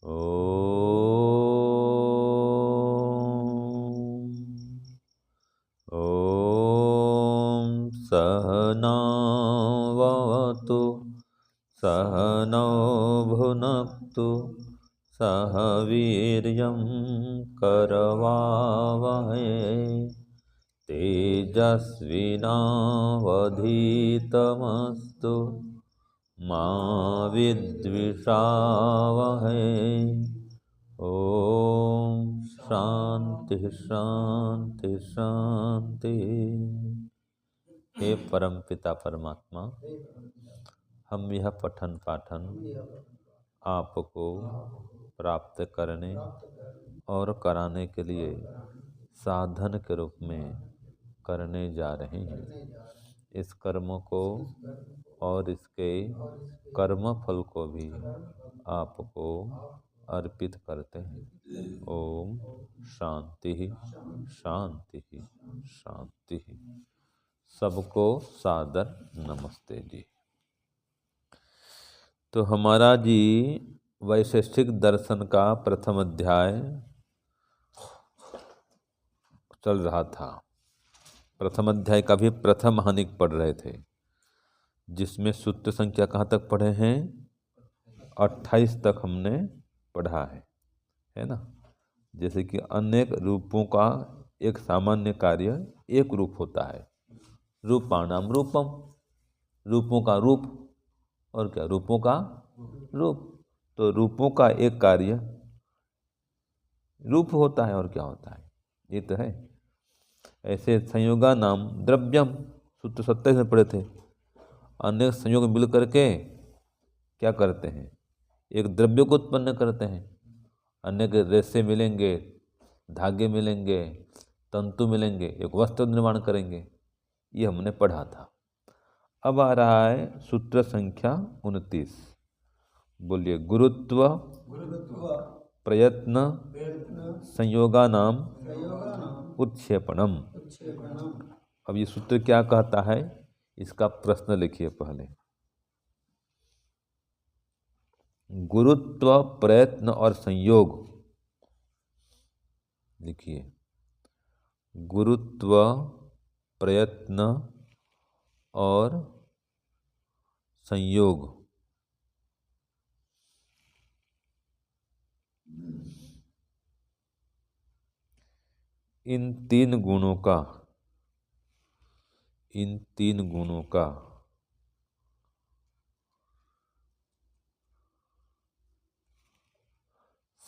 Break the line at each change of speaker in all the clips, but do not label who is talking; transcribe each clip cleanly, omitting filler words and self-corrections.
ॐ सहनावतु सहनौ भुनक्तु सह वीर्यं करवावहै तेजस्विनावधीतमस्तु मा विद्विषावहै। ओम शांति शांति शांति। हे परमपिता परमात्मा, हम यह पठन पाठन आपको प्राप्त करने और कराने के लिए साधन के रूप में करने जा रहे हैं। इस कर्म को और इसके कर्म फल को भी आपको अर्पित करते हैं। ओम शांति शांति शांति। सबको सादर नमस्ते जी। तो हमारा जी वैशेषिक दर्शन का प्रथम अध्याय चल रहा था। प्रथम अध्याय का भी प्रथम हानिक पढ़ रहे थे, जिसमें सूत्र संख्या कहाँ तक पढ़े हैं? 28 तक हमने पढ़ा है ना। जैसे कि अनेक रूपों का एक सामान्य कार्य एक रूप होता है। रूपाणाम रूपम, रूपों का रूप, और क्या रूपों का रूप। तो रूपों का एक कार्य रूप होता है, और क्या होता है, ये तो है। ऐसे संयोगा नाम द्रव्यम, सूत्र 27 में पढ़े थे। अनेक संयोग मिल करके क्या करते हैं? एक द्रव्य को उत्पन्न करते हैं। अनेक रेशे मिलेंगे, धागे मिलेंगे, तंतु मिलेंगे, एक वस्त्र निर्माण करेंगे। ये हमने पढ़ा था। अब आ रहा है सूत्र संख्या 29। बोलिए। गुरुत्व प्रयत्न संयोगा नाम उत्क्षेपणम। अब ये सूत्र क्या कहता है, इसका प्रश्न लिखिए पहले। गुरुत्व प्रयत्न और संयोग लिखिए। गुरुत्व प्रयत्न और संयोग, इन तीन गुणों का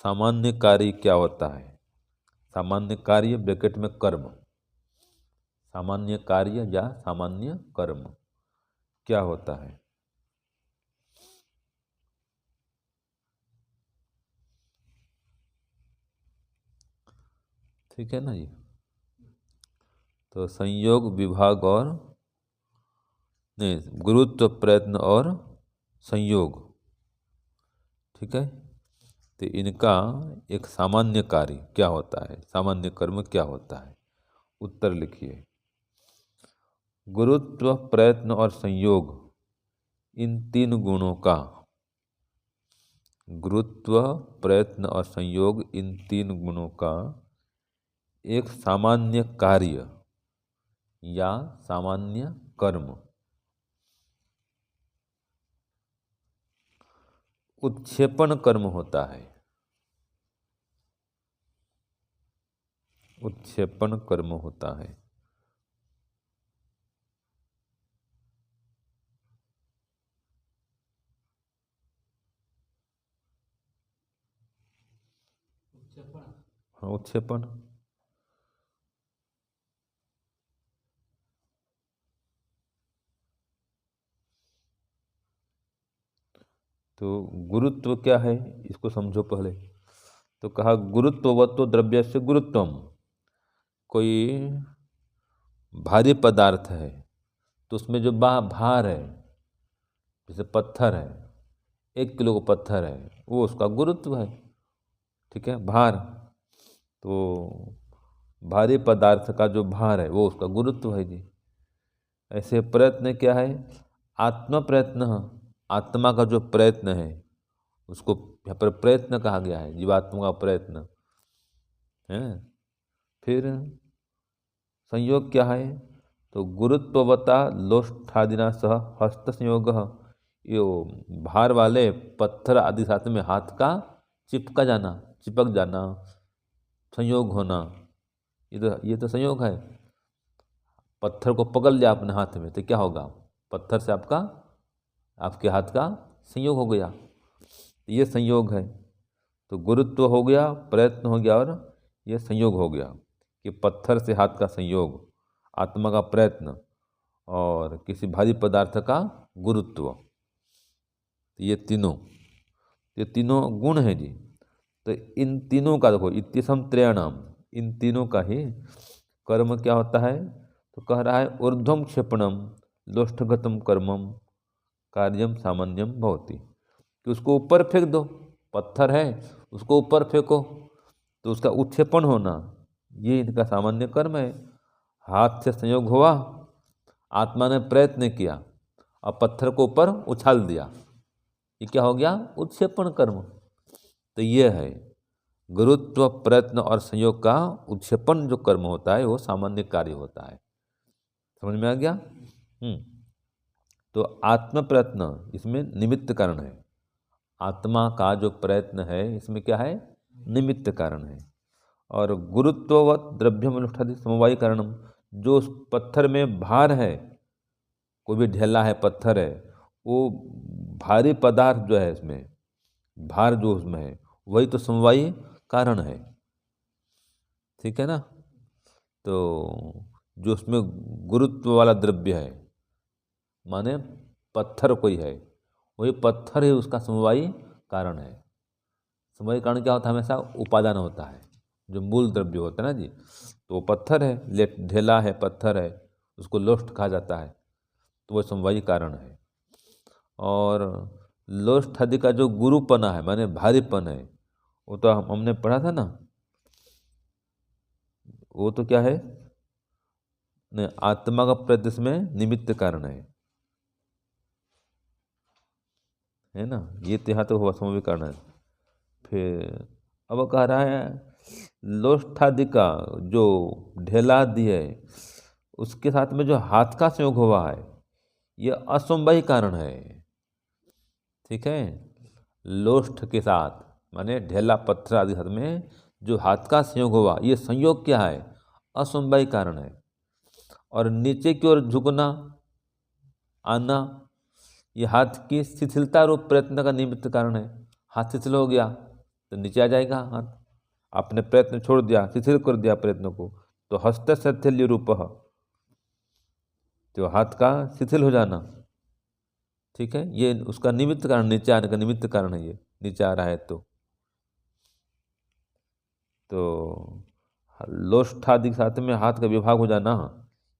सामान्य कार्य क्या होता है? सामान्य कार्य ब्रैकेट में कर्म, सामान्य कार्य या सामान्य कर्म क्या होता है? ठीक है ना जी। तो संयोग विभाग और नहीं, गुरुत्व प्रयत्न और संयोग, ठीक है। तो इनका एक सामान्य कार्य क्या होता है, सामान्य कर्म क्या होता है? उत्तर लिखिए। गुरुत्व प्रयत्न और संयोग, इन तीन गुणों का, गुरुत्व प्रयत्न और संयोग, इन तीन गुणों का एक सामान्य कार्य या सामान्य कर्म उत्क्षेपण कर्म होता है। उत्क्षेपण कर्म होता है। उत्क्षेपण। तो गुरुत्व क्या है, इसको समझो पहले। तो कहा गुरुत्ववत्तो द्रव्यस्य गुरुत्वम। कोई भारी पदार्थ है तो उसमें जो भार है, जैसे पत्थर है, 1 किलो का पत्थर है, वो उसका गुरुत्व है। ठीक है, भार। तो भारी पदार्थ का जो भार है वो उसका गुरुत्व है जी। ऐसे प्रयत्न क्या है? आत्मा प्रयत्न, आत्मा का जो प्रयत्न है उसको यहाँ पर प्रयत्न कहा गया है, जीवात्मा का प्रयत्न है। फिर संयोग क्या है, तो गुरुत्ववता लोष्ठादिना सह हस्त संयोग, ये भार वाले पत्थर आदि साथ में हाथ का चिपक जाना, संयोग होना, ये तो संयोग है। पत्थर को पकड़ लिया अपने हाथ में तो क्या होगा, पत्थर से आपके हाथ का संयोग हो गया, ये संयोग है। तो गुरुत्व हो गया, प्रयत्न हो गया, और ये संयोग हो गया कि पत्थर से हाथ का संयोग, आत्मा का प्रयत्न और किसी भारी पदार्थ का गुरुत्व, ये तीनों गुण हैं जी। तो इन तीनों का देखो, इत्यसम त्रयाणाम, इन तीनों का ही कर्म क्या होता है, तो कह रहा है ऊर्ध्वम क्षेपणम लोष्ठगतम कर्मम कार्यम सामान्यम भवति, कि उसको ऊपर फेंक दो, पत्थर है उसको ऊपर फेंको तो उसका उत्क्षेपण होना, ये इनका सामान्य कर्म है। हाथ से संयोग हुआ, आत्मा ने प्रयत्न किया और पत्थर को ऊपर उछाल दिया, ये क्या हो गया, उत्क्षेपण कर्म। तो ये है गुरुत्व, प्रयत्न और संयोग का उत्क्षेपण जो कर्म होता है वो सामान्य कार्य होता है। समझ में आ गया। तो आत्म प्रयत्न इसमें निमित्त कारण है, आत्मा का जो प्रयत्न है इसमें क्या है, निमित्त कारण है। और गुरुत्ववत द्रव्यम अनुष्ठादि समवायी कारणम, जो उस पत्थर में भार है, कोई भी ढेला है, पत्थर है, वो भारी पदार्थ जो है इसमें भार जो उसमें है वही तो समवायी कारण है, ठीक है ना। तो जो उसमें गुरुत्व वाला द्रव्य है माने पत्थर कोई है, वही पत्थर ही उसका समवायी कारण है। समवायी कारण क्या होता है, हमेशा उपादान होता है, जो मूल द्रव्य होता है ना जी। तो वो पत्थर है, ढेला है, पत्थर है, उसको लोष्ठ कहा जाता है, तो वो समवायी कारण है। और लोष्ठ आदि का जो गुरुपना है माने भारीपन है, वो तो हमने पढ़ा था ना, वो तो क्या है, आत्मा का प्रदेश में निमित्त कारण है ना, ये तो यहाँ तो हुआ समवायी कारण है। फिर अब कह रहा है लोष्ठादि का जो ढेला आदि है उसके साथ में जो हाथ का संयोग हुआ है ये असमवायी कारण है, ठीक है। लोष्ठ के साथ माने ढेला पत्थर आदि साथ में जो हाथ का संयोग हुआ, ये संयोग क्या है, असमवायी कारण है। और नीचे की ओर झुकना आना, ये हाथ की शिथिलता रूप प्रयत्न का निमित्त कारण है। हाथ शिथिल हो गया तो नीचे आ जाएगा हाथ, आपने प्रयत्न छोड़ दिया, शिथिल कर दिया प्रयत्न को, तो हस्त शिथिल्य रूप, तो हाथ का शिथिल हो जाना, ठीक है, ये उसका निमित्त कारण, नीचे आने का निमित्त कारण है, ये नीचे आ रहा है तो लोष्ठादि के साथ में हाथ का विभाग हो जाना,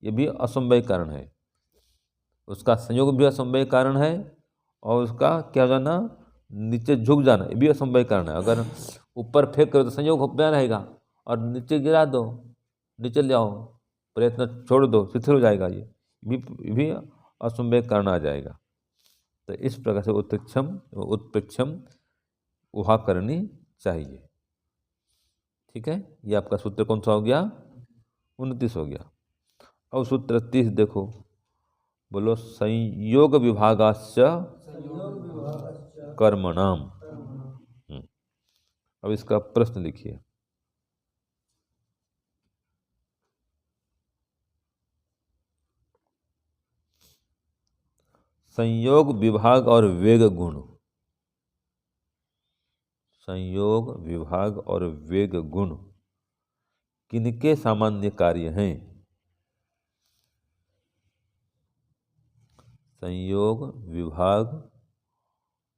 ये भी असमवायी कारण है। उसका संयोग भी असमवायी कारण है, और उसका क्या हो जाना, नीचे झुक जाना, ये भी असमवायी कारण है। अगर ऊपर फेंक करो तो संयोग बना रहेगा, और नीचे गिरा दो, नीचे ले आओ, प्रयत्न छोड़ दो, शिथिल हो जाएगा, ये भी असमवायी कारण आ जाएगा। तो इस प्रकार से उत्प्रेक्षम उहा करनी चाहिए, ठीक है। ये आपका सूत्र कौन सा हो गया, 29 हो गया। अब सूत्र 30 देखो, बोलो संयोग विभागाश्च कर्मणाम। अब इसका प्रश्न लिखिए। संयोग विभाग और वेग गुण, संयोग विभाग और वेग गुण किनके सामान्य कार्य हैं। संयोग विभाग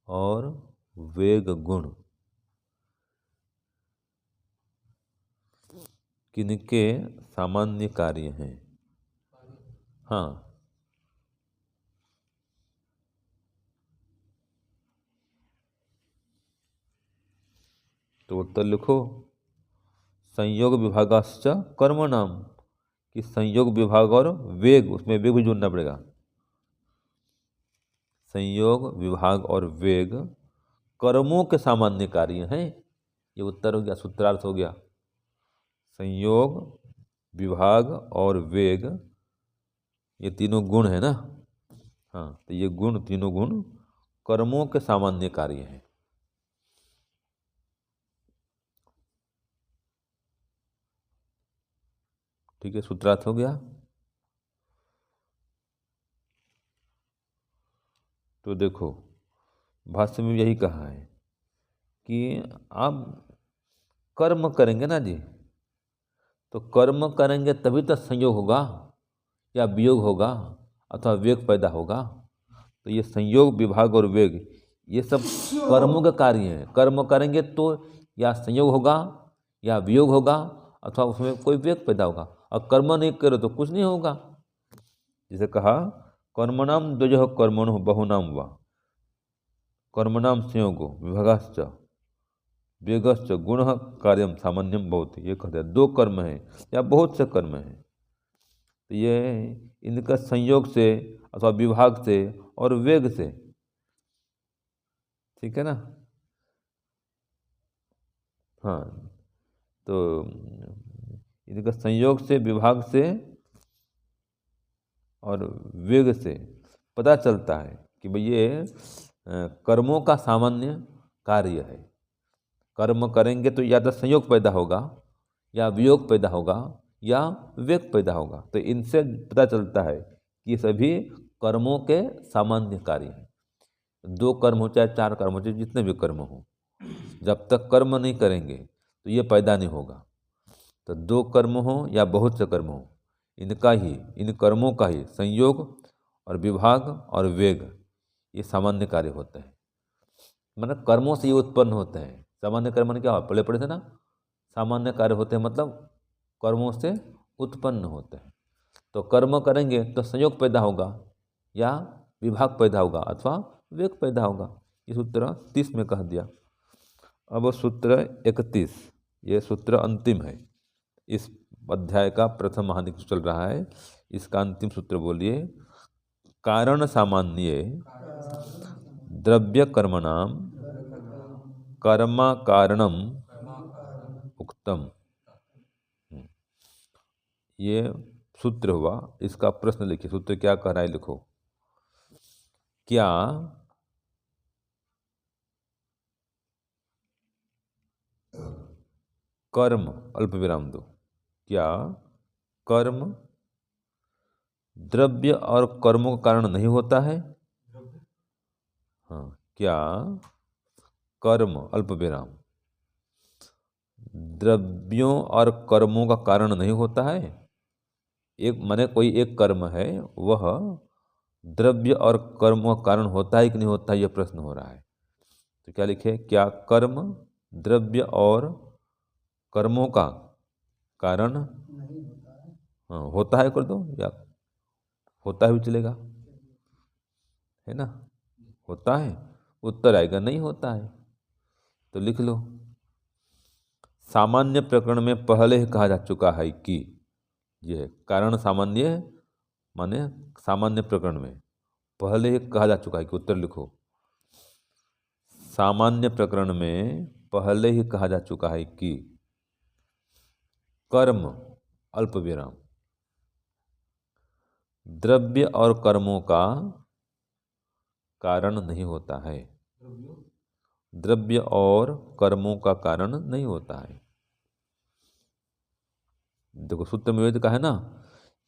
और वेग गुण किनके सामान्य कार्य हैं। हाँ, तो उत्तर लिखो, संयोग विभागाश्च कर्मणाम, कि संयोग विभाग और वेग, उसमें वेग भी जोड़ना पड़ेगा। संयोग विभाग और वेग कर्मों के सामान्य कार्य हैं। ये उत्तर हो गया, सूत्रार्थ हो गया। संयोग, विभाग और वेग, ये तीनों गुण है ना। हाँ, तो ये गुण, तीनों गुण कर्मों के सामान्य कार्य हैं। ठीक है, सूत्रार्थ हो गया। तो देखो, भाष्य में यही कहा है कि आप कर्म करेंगे ना जी, तो कर्म करेंगे तभी तो संयोग होगा या वियोग होगा अथवा वेग पैदा होगा। तो ये संयोग, विभाग और वेग, ये सब कर्मों के कार्य हैं। कर्म करेंगे तो या संयोग होगा या वियोग होगा अथवा उसमें कोई वेग पैदा होगा, और कर्म नहीं करो तो कुछ नहीं होगा। जैसे कहा, कर्मणाम द्वयोः कर्मणो बहुनाम वा कर्मणाम संयोगो विभागाश्च वेगश्च गुण कार्यम सामान्यम बहुत। ये कहते हैं दो कर्म हैं या बहुत से कर्म हैं, तो ये इनका संयोग से अथवा विभाग से और वेग से, ठीक है ना। हाँ, तो इनका संयोग से, विभाग से और वेग से पता चलता है कि भाई ये कर्मों का सामान्य कार्य है। कर्म करेंगे तो या तो संयोग पैदा होगा या वियोग पैदा होगा या वेग पैदा होगा। तो इनसे पता चलता है कि ये सभी कर्मों के सामान्य कार्य हैं। दो कर्म हो चाहे चार कर्म हो चाहे जितने भी कर्म हो, जब तक कर्म नहीं करेंगे तो ये पैदा नहीं होगा। तो दो कर्म हो या बहुत से कर्म हो, इन कर्मों का ही संयोग और विभाग और वेग, ये सामान्य कार्य होते हैं। मतलब कर्मों से ये उत्पन्न होते हैं। सामान्य कर्म क्या पढ़े पढ़े थे ना, सामान्य कार्य होते हैं मतलब कर्मों से उत्पन्न होते हैं। तो कर्म करेंगे तो संयोग पैदा होगा या विभाग पैदा होगा अथवा वेग पैदा होगा। ये सूत्र 30 में कह दिया। अब सूत्र 31, ये सूत्र अंतिम है। इस अध्याय का प्रथम महानिक चल रहा है, इसका अंतिम सूत्र बोलिए। कारण सामान्य द्रव्य कर्मणाम कर्मा कारणम उक्तम। ये सूत्र हुआ, इसका प्रश्न लिखिए। सूत्र क्या कह रहा है, लिखो। क्या कर्म, अल्प विराम दो, क्या कर्म द्रव्य और कर्मों का कारण नहीं होता है? हाँ, क्या कर्म, अल्प विराम, द्रव्यों और कर्मों का कारण नहीं होता है? एक माने कोई एक कर्म है, वह द्रव्य और कर्म का कारण होता है कि नहीं होता है, यह प्रश्न हो रहा है। तो क्या लिखे, क्या कर्म द्रव्य और कर्मों का कारण हाँ होता है कर दो, या होता है भी चलेगा, है ना। होता है, उत्तर आएगा नहीं होता है, तो लिख लो। सामान्य प्रकरण में पहले ही कहा जा चुका है कि यह कारण सामान्य माने सामान्य प्रकरण में पहले ही कहा जा चुका है कि, उत्तर लिखो। सामान्य प्रकरण में पहले ही कहा जा चुका है कि कर्म, अल्प विराम, द्रव्य और कर्मों का कारण नहीं होता है। द्रव्य और कर्मों का कारण नहीं होता है। देखो, सूत्र में का है ना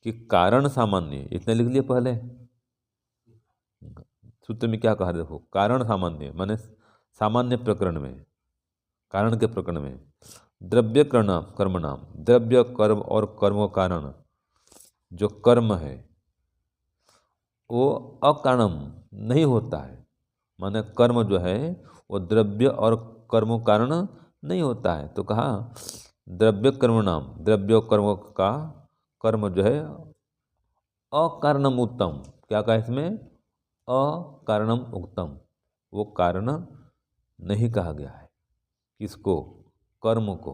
कि कारण सामान्य, इतने लिख लिए पहले। सूत्र में क्या कहा, देखो, कारण सामान्य माने सामान्य प्रकरण में, कारण के प्रकरण में, द्रव्य कर्म नाम, द्रव्य कर्म और कर्म कारण, जो कर्म है वो अकारणम नहीं होता है। माने कर्म जो है वो द्रव्य और कर्म कारण नहीं होता है। तो कहा द्रव्य कर्म नाम, द्रव्य कर्म का कर्म जो है अकारणम उत्तम। क्या कहा इसमें, अकारणम उत्तम, वो कारण नहीं कहा गया है। किसको, कर्म को।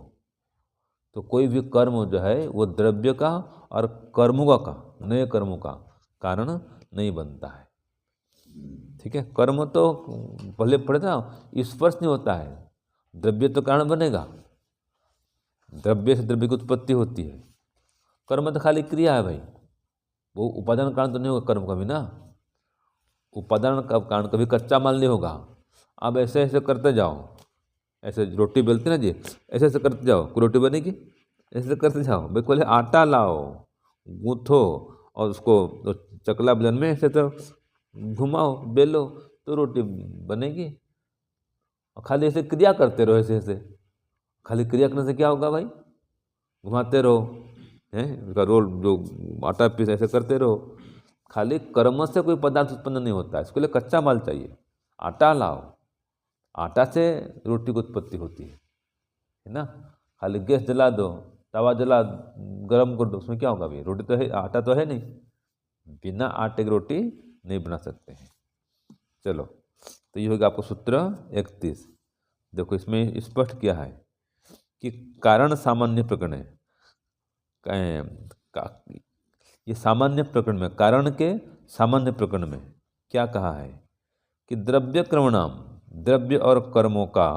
तो कोई भी कर्म जो है वो द्रव्य का और कर्मों का, नए कर्मों का कारण नहीं बनता है। ठीक है। कर्म तो पहले पढ़े था, स्पर्श नहीं होता है, द्रव्य तो कारण बनेगा, द्रव्य से द्रव्य की उत्पत्ति होती है। कर्म तो खाली क्रिया है भाई, वो उपादान कारण तो नहीं होगा कर्म कभी ना। उपादान का कारण कभी कच्चा माल नहीं होगा। आप ऐसे ऐसे करते जाओ, ऐसे रोटी बेलते ना जी, ऐसे ऐसे करते जाओ, कोई रोटी बनेगी? ऐसे करते जाओ भाई, पहले आटा लाओ, गूँथो, और उसको तो चकला बेलन में ऐसे तो घुमाओ, बेलो, तो रोटी बनेगी। और खाली ऐसे क्रिया करते रहो, ऐसे ऐसे खाली क्रिया करने से क्या होगा भाई? घुमाते रहो, हैं उसका रोल जो आटा पीस ऐसे करते रहो। खाली कर्म से कोई पदार्थ उत्पन्न नहीं होता है, इसके लिए कच्चा माल चाहिए। आटा लाओ, आटा से रोटी की उत्पत्ति होती है ना। खाली गैस जला दो, तवा जला गरम कर दो, उसमें क्या होगा भाई? रोटी तो है, आटा तो है नहीं। बिना आटे की रोटी नहीं बना सकते हैं। चलो, तो ये होगा आपको सूत्र 31। देखो इसमें स्पष्ट किया है कि कारण सामान्य प्रकरण है। ये सामान्य प्रकरण में, कारण के सामान्य प्रकरण में क्या कहा है कि द्रव्य क्रमणाम, द्रव्य और कर्मों का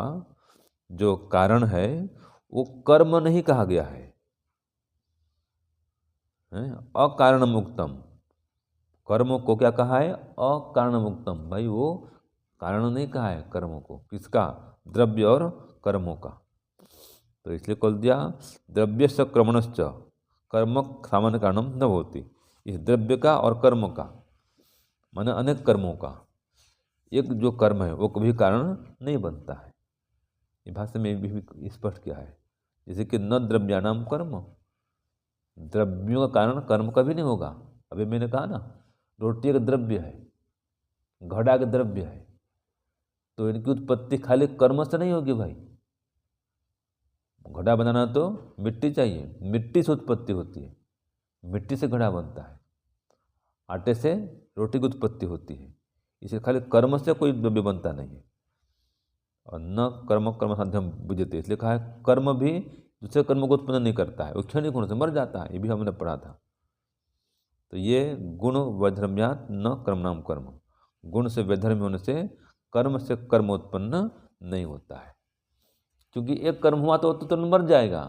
जो कारण है वो कर्म नहीं कहा गया है, अकारण मुक्तम। कर्मों को क्या कहा है? अकारण मुक्तम। भाई वो कारण नहीं कहा है कर्मों को, किसका? द्रव्य और कर्मों का। तो इसलिए कह दिया द्रव्य से क्रमणश्च कर्म सामान्य कारणम न होती। इस द्रव्य का और कर्म का, माने अनेक कर्मों का एक जो कर्म है वो कभी कारण नहीं बनता है। ये भाषा में भी स्पष्ट किया है। जैसे कि न द्रव्याणाम कर्म, द्रव्यों का कारण कर्म कभी नहीं होगा। अभी मैंने कहा ना, रोटी एक द्रव्य है, घड़ा का द्रव्य है, तो इनकी उत्पत्ति खाली कर्म से नहीं होगी भाई। घड़ा बनाना तो मिट्टी चाहिए, मिट्टी से उत्पत्ति होती है, मिट्टी से घड़ा बनता है। आटे से रोटी की उत्पत्ति होती है। इसे खाली कर्म से कोई द्रव्य बनता नहीं है। और न कर्म कर्म साध्यम बुझते, इसलिए कहा है कर्म भी दूसरे कर्म को उत्पन्न नहीं करता है, वो क्षणिक होने से मर जाता है। ये भी हमने पढ़ा था। तो ये गुण वैधर्म्यात न कर्म नाम कर्म, गुण से वैधर्म्य होने से कर्म से कर्म उत्पन्न नहीं होता है। क्योंकि एक कर्म हुआ तो तुरंत मर जाएगा।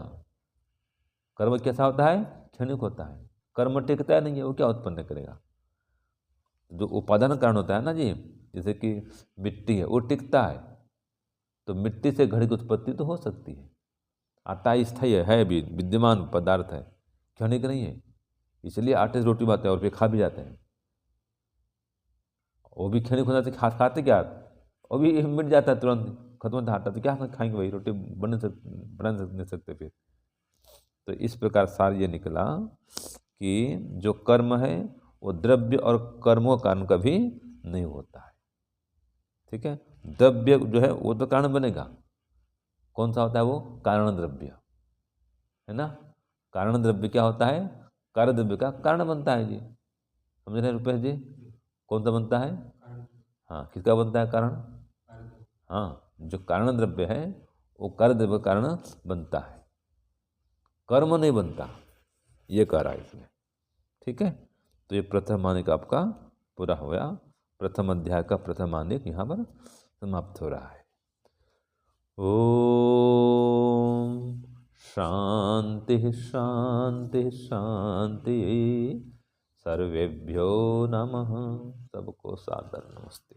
कर्म कैसा होता है? क्षणिक होता है। कर्म टिकता नहीं है, वो क्या उत्पन्न करेगा? जो उपादान कारण होता है ना जी, जैसे कि मिट्टी है, वो टिकता है, तो मिट्टी से घड़ी की उत्पत्ति तो हो सकती है। आटा स्थायी है भी, विद्यमान पदार्थ है, क्षणिक नहीं है। इसलिए आटे से रोटी बनाते हैं और फिर खा भी जाते हैं। वो भी क्षणिक होता है, खाते क्या? वो भी मिट जाता है, तुरंत खत्म होता है आटा, तो क्या खाएंगे भाई? रोटी बना नहीं सकते फिर। तो इस प्रकार सार ये निकला कि जो कर्म है वो द्रव्य और कर्मों का कारण कभी नहीं होता है। ठीक है। द्रव्य जो है वो तो कारण बनेगा। कौन सा होता है वो? कारण द्रव्य, है ना। कारण द्रव्य क्या होता है? कार्य द्रव्य का कारण बनता है जी। समझ रहे रुपेश जी? कौन सा बनता है? हाँ, किसका बनता है कारण? हाँ, जो कारण द्रव्य है वो कार्य द्रव्य कारण बनता है, कर्म नहीं बनता, ये कह रहा है इसमें। ठीक है। तो ये प्रथम मानिक आपका पूरा हो गया। प्रथम अध्याय का प्रथम मानिक यहाँ पर समाप्त हो रहा है। ओम शांति शांति शांति। सर्वेभ्यो नमः। सबको सादर नमस्ते।